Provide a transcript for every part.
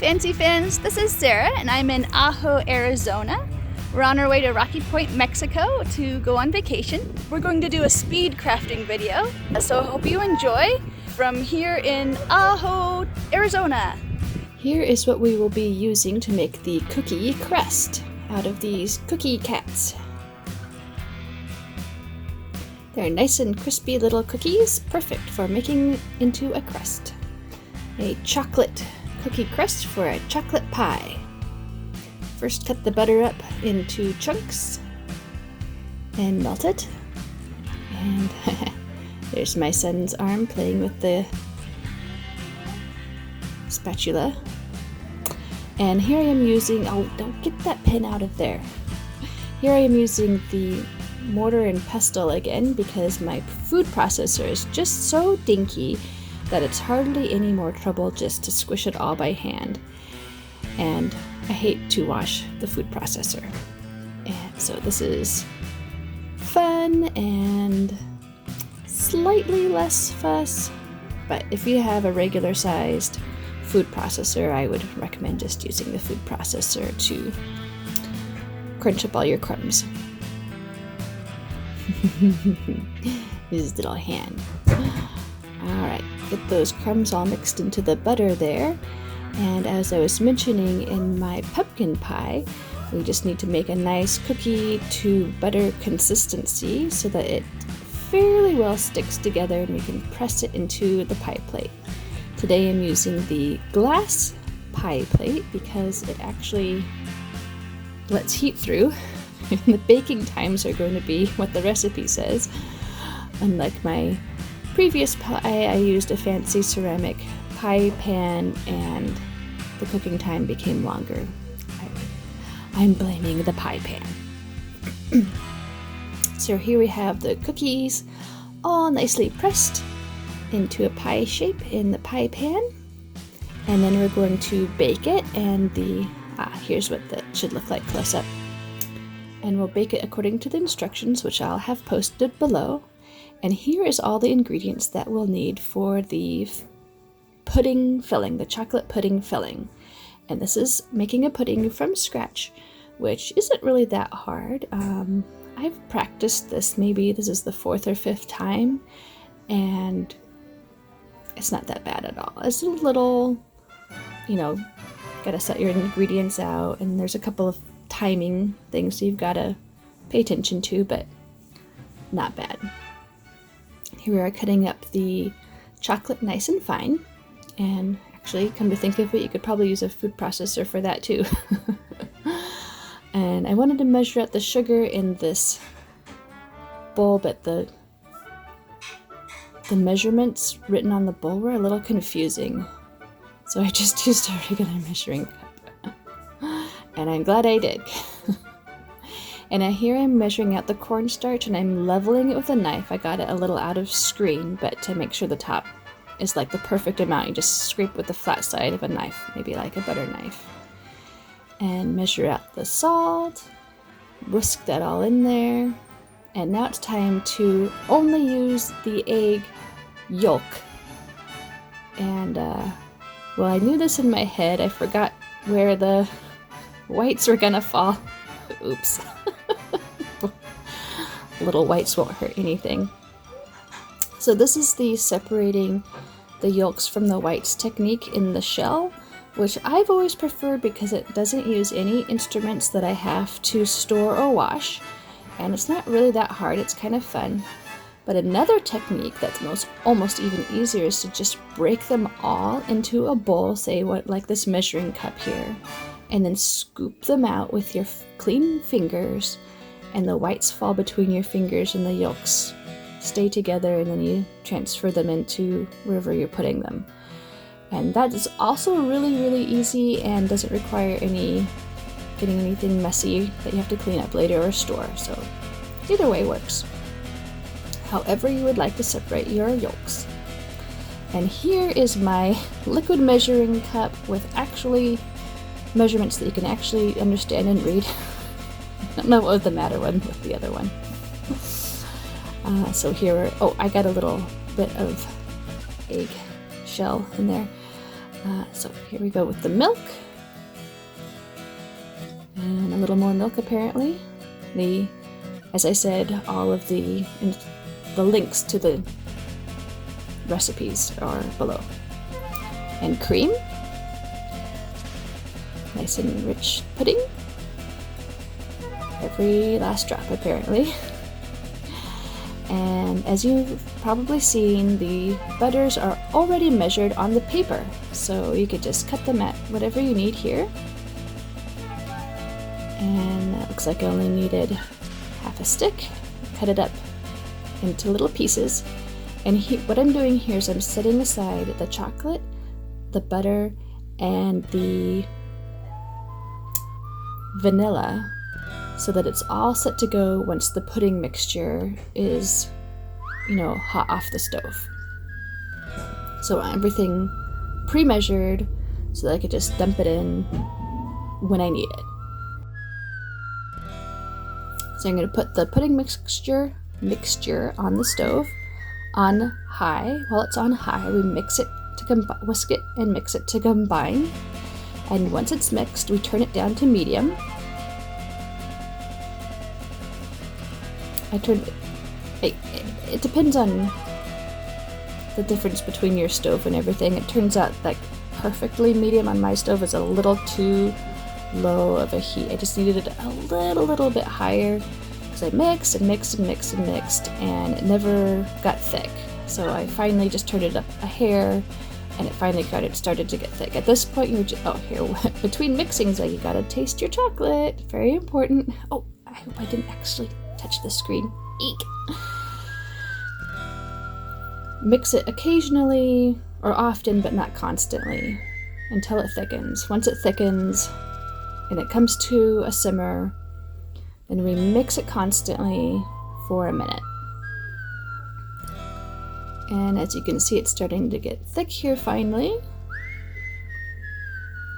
Fancy Fans, this is Sarah and I'm in Ajo, Arizona. We're on our way to Rocky Point, Mexico to go on vacation. We're going to do a speed crafting video, so I hope you enjoy from here in Ajo, Arizona. Here is what we will be using to make the cookie crust out of these cookie cats. They're nice and crispy little cookies, perfect for making into a crust. A chocolate cookie crust for a chocolate pie. First, cut the butter up into chunks and melt it. And there's my son's arm playing with the spatula. And here I am using, oh, don't get that pin out of there. Here I am using the mortar and pestle again because my food processor is just so dinky that it's hardly any more trouble just to squish it all by hand. And I hate to wash the food processor. And so this is fun and slightly less fuss, but if you have a regular sized food processor, I would recommend just using the food processor to crunch up all your crumbs. His little hand. Alright, get those crumbs all mixed into the butter there. And as I was mentioning in my pumpkin pie, we just need to make a nice cookie to butter consistency so that it fairly well sticks together and we can press it into the pie plate. Today I'm using the glass pie plate because it actually lets heat through. The baking times are going to be what the recipe says. Unlike my previous pie, I used a fancy ceramic pie pan and the cooking time became longer. I'm blaming the pie pan. So here we have the cookies all nicely pressed into a pie shape in the pie pan. And then we're going to bake it, and here's what that should look like close up. And we'll bake it according to the instructions, which I'll have posted below. And here is all the ingredients that we'll need for the pudding filling, the chocolate pudding filling. And this is making a pudding from scratch, which isn't really that hard. I've practiced this, maybe this is the 4th or 5th time, and it's not that bad at all. It's a little, gotta set your ingredients out, and there's a couple of timing things you've gotta pay attention to, but not bad. Here we are cutting up the chocolate nice and fine, and actually, come to think of it, you could probably use a food processor for that too. And I wanted to measure out the sugar in this bowl, but the measurements written on the bowl were a little confusing. So I just used a regular measuring cup. And I'm glad I did. And here I'm measuring out the cornstarch and I'm leveling it with a knife. I got it a little out of screen, but to make sure the top is like the perfect amount, you just scrape with the flat side of a knife, maybe like a butter knife. And measure out the salt, whisk that all in there. And now it's time to only use the egg yolk. And, well, I knew this in my head. I forgot where the whites were gonna fall. Oops. Little whites won't hurt anything. So this is the separating the yolks from the whites technique in the shell, which I've always preferred because it doesn't use any instruments that I have to store or wash, and it's not really that hard. It's kind of fun. But another technique that's almost even easier is to just break them all into a bowl, say like this measuring cup here, and then scoop them out with your clean fingers, and the whites fall between your fingers and the yolks stay together, and then you transfer them into wherever you're putting them. And that is also really, really easy and doesn't require getting anything messy that you have to clean up later or store. So either way works. However you would like to separate your yolks. And here is my liquid measuring cup with actually measurements that you can actually understand and read. I don't know what was the matter with the other one. So here, I got a little bit of egg shell in there. So here we go with the milk. And a little more milk apparently. As I said, all of the links to the recipes are below. And cream. Nice and rich pudding. Every last drop apparently. And as you've probably seen, the butters are already measured on the paper, so you could just cut them at whatever you need here. And that looks like I only needed half a stick. Cut it up into little pieces. And what I'm doing here is I'm setting aside the chocolate, the butter, and the vanilla so that it's all set to go once the pudding mixture is, hot off the stove. So everything pre-measured so that I could just dump it in when I need it. So I'm going to put the pudding mixture on the stove on high. While it's on high, we whisk it and mix it to combine. And once it's mixed, we turn it down to medium. It depends on the difference between your stove and everything. It turns out like perfectly medium on my stove is a little too low of a heat. I just needed it a little bit higher because I mixed and mixed and mixed and mixed and it never got thick. So I finally just turned it up a hair and it finally started to get thick. At this point, between mixings, you gotta taste your chocolate. Very important. Oh, I hope I didn't actually touch the screen. Eek. Mix it occasionally or often, but not constantly, until it thickens. Once it thickens and it comes to a simmer, then we mix it constantly for a minute. And as you can see, it's starting to get thick here finally.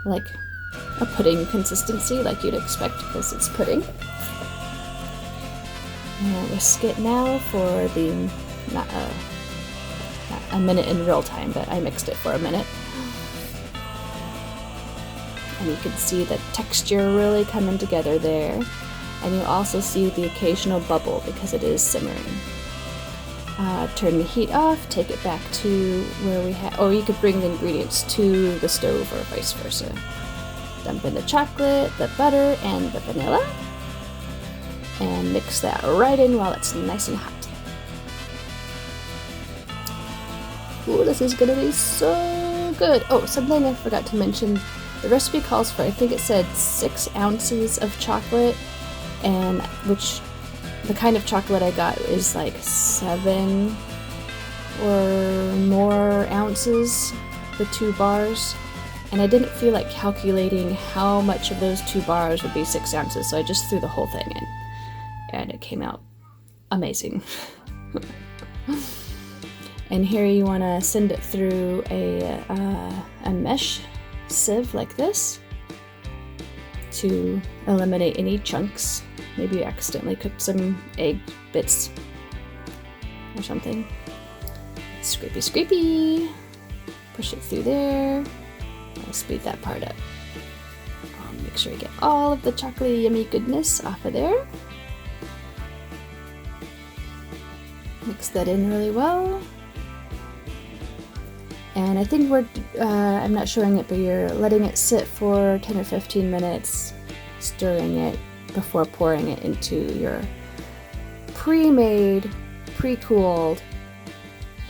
Like a pudding consistency, like you'd expect because it's pudding. And I whisk it now for not a minute in real time, but I mixed it for a minute. And you can see the texture really coming together there. And you also see the occasional bubble because it is simmering. Turn the heat off, take it back to where we have, you could bring the ingredients to the stove or vice versa. Dump in the chocolate, the butter, and the vanilla. And mix that right in while it's nice and hot. Ooh, this is gonna be so good. Oh, something I forgot to mention. The recipe calls for, I think it said 6 ounces of chocolate, and the kind of chocolate I got is like 7 or more ounces, the 2 bars. And I didn't feel like calculating how much of those 2 bars would be 6 ounces, so I just threw the whole thing in. And it came out amazing. And here you want to send it through a mesh sieve like this to eliminate any chunks. Maybe you accidentally cooked some egg bits or something. Scrapey, scrapey. Push it through there. I'll speed that part up. I'll make sure you get all of the chocolatey yummy goodness off of there. Mix that in really well. And I think I'm not showing it, but you're letting it sit for 10 or 15 minutes, stirring it before pouring it into your pre-made, pre-cooled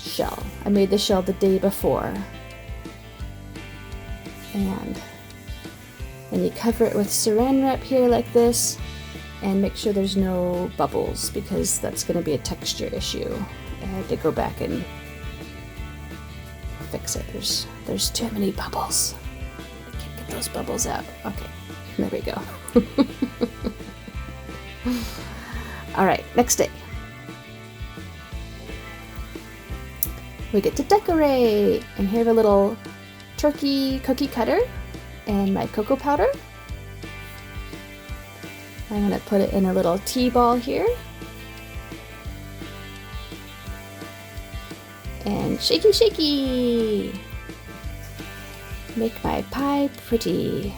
shell. I made the shell the day before. And then you cover it with saran wrap here like this, and make sure there's no bubbles because that's going to be a texture issue. I had to go back and fix it. There's too many bubbles. I can't get those bubbles out. Okay, there we go. Alright, next day. We get to decorate! And here I have a little turkey cookie cutter and my cocoa powder. I'm going to put it in a little tea ball here. And shaky shaky! make my pie pretty.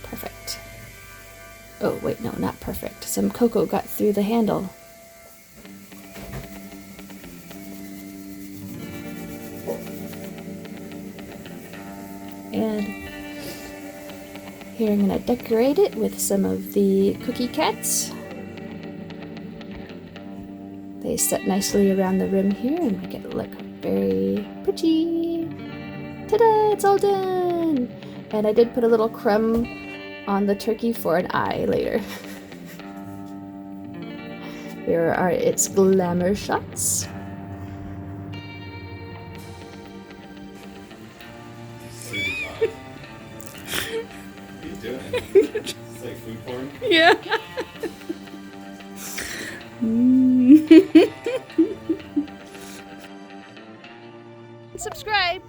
Perfect. Oh, wait, no, not perfect. Some cocoa got through the handle. And here I'm going to decorate it with some of the cookie cats. They set nicely around the rim here and make it look very pretty. Ta-da! It's all done! And I did put a little crumb on the turkey for an eye later. Here are its glamour shots. What are you doing? It's like food porn? Yeah. Subscribe!